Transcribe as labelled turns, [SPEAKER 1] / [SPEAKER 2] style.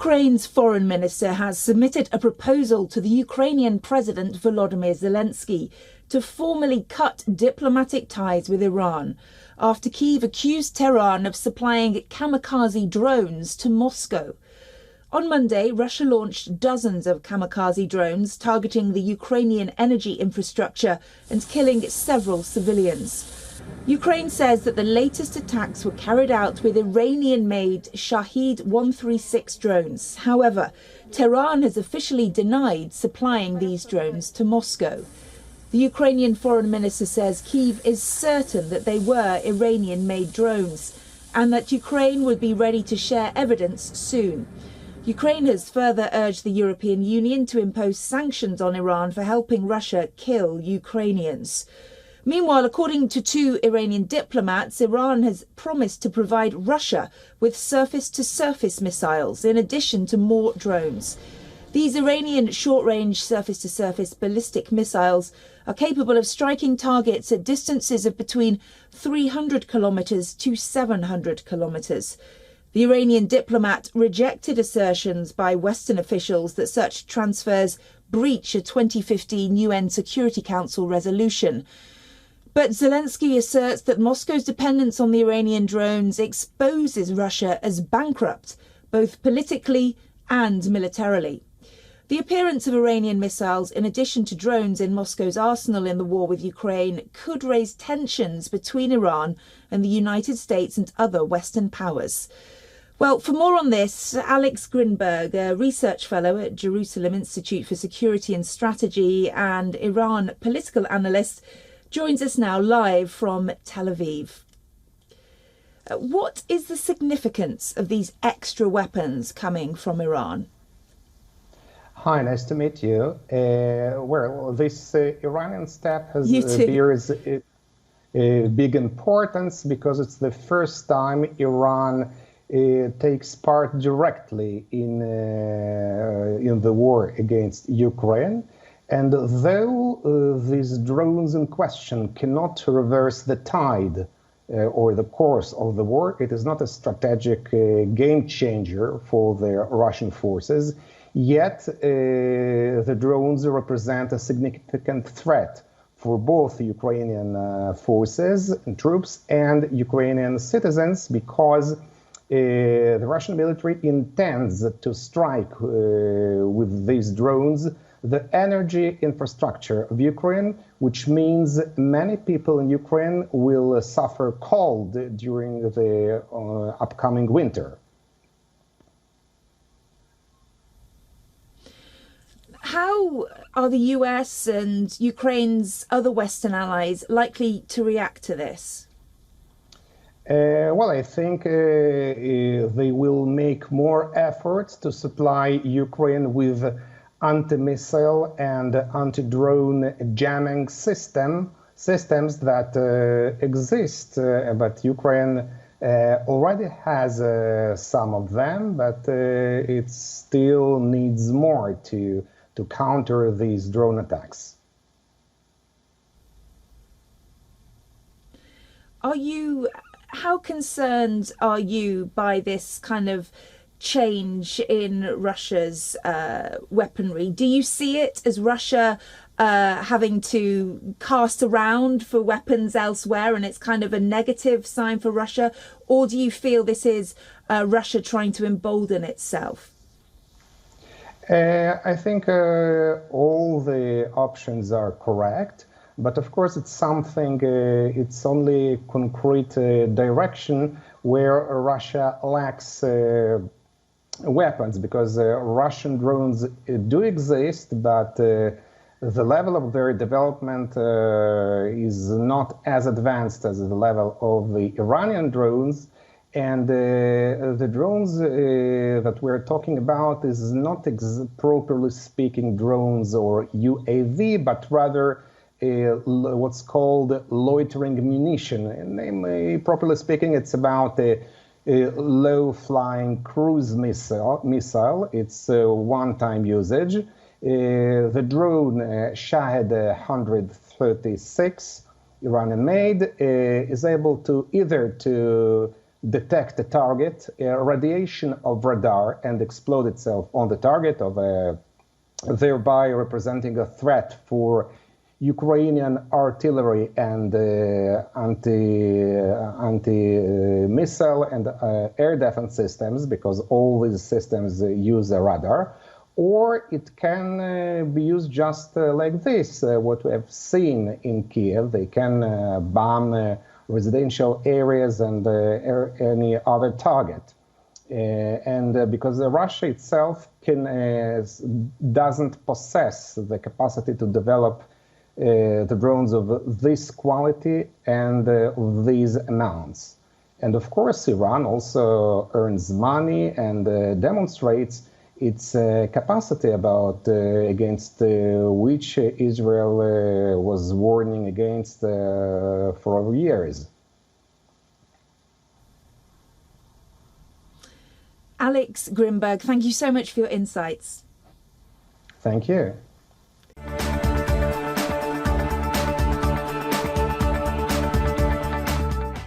[SPEAKER 1] Ukraine's foreign minister has submitted a proposal to the Ukrainian President Volodymyr Zelensky to formally cut diplomatic ties with Iran after Kyiv accused Tehran of supplying kamikaze drones to Moscow. On Monday, Russia launched dozens of kamikaze drones targeting the Ukrainian energy infrastructure and killing several civilians. Ukraine says that the latest attacks were carried out with Iranian-made Shahed-136 drones. However, Tehran has officially denied supplying these drones to Moscow. The Ukrainian foreign minister says Kyiv is certain that they were Iranian-made drones and that Ukraine would be ready to share evidence soon. Ukraine has further urged the European Union to impose sanctions on Iran for helping Russia kill Ukrainians. Meanwhile, according to two Iranian diplomats, Iran has promised to provide Russia with surface-to-surface missiles in addition to more drones. These Iranian short-range surface-to-surface ballistic missiles are capable of striking targets at distances of between 300 kilometers to 700 kilometers. The Iranian diplomat rejected assertions by Western officials that such transfers breach a 2015 UN Security Council resolution. But Zelensky asserts that Moscow's dependence on the Iranian drones exposes Russia as bankrupt, both politically and militarily. The appearance of Iranian missiles, in addition to drones in Moscow's arsenal in the war with Ukraine, could raise tensions between Iran and the United States and other Western powers. Well, for more on this, Alex Grinberg, a research fellow at Jerusalem Institute for Security and Strategy and Iran political analyst, joins us now live from Tel Aviv. What is the significance of these extra weapons coming from Iran?
[SPEAKER 2] Hi, nice to meet you. Well, this Iranian step bears a big importance because it's the first time Iran takes part directly in the war against Ukraine. And though these drones in question cannot reverse the tide or the course of the war, it is not a strategic game changer for the Russian forces. Yet the drones represent a significant threat for both Ukrainian forces and troops and Ukrainian citizens because the Russian military intends to strike with these drones the energy infrastructure of Ukraine, which means many people in Ukraine will suffer cold during the upcoming winter.
[SPEAKER 1] How are the US and Ukraine's other Western allies likely to react to this?
[SPEAKER 2] Well, I think they will make more efforts to supply Ukraine with anti-missile and anti-drone jamming systems that exist, but Ukraine already has some of them, but it still needs more to counter these drone attacks.
[SPEAKER 1] How concerned are you by this kind of change in Russia's weaponry? Do you see it as Russia having to cast around for weapons elsewhere and it's kind of a negative sign for Russia? Or do you feel this is Russia trying to embolden itself?
[SPEAKER 2] I think all the options are correct. But of course, it's something, it's only concrete direction where Russia lacks weapons, because Russian drones do exist, but the level of their development is not as advanced as the level of the Iranian drones. And the drones that we're talking about is not properly speaking drones or UAV, but rather what's called loitering munition. And namely, properly speaking, it's about a low-flying cruise missile. It's one-time usage. The drone Shahed-136, Iranian-made, is able to either to detect a target, radiation of radar, and explode itself on the target, thereby representing a threat for Ukrainian artillery and anti-missile and air defense systems, because all these systems use a radar. Or it can be used just like this, what we have seen in Kyiv. They can bomb residential areas and any other target. Because Russia itself doesn't possess the capacity to develop the drones of this quality and these amounts. And of course, Iran also earns money and demonstrates its capacity against which Israel was warning against for years.
[SPEAKER 1] Alex Grimberg, thank you so much for your insights.
[SPEAKER 2] Thank you.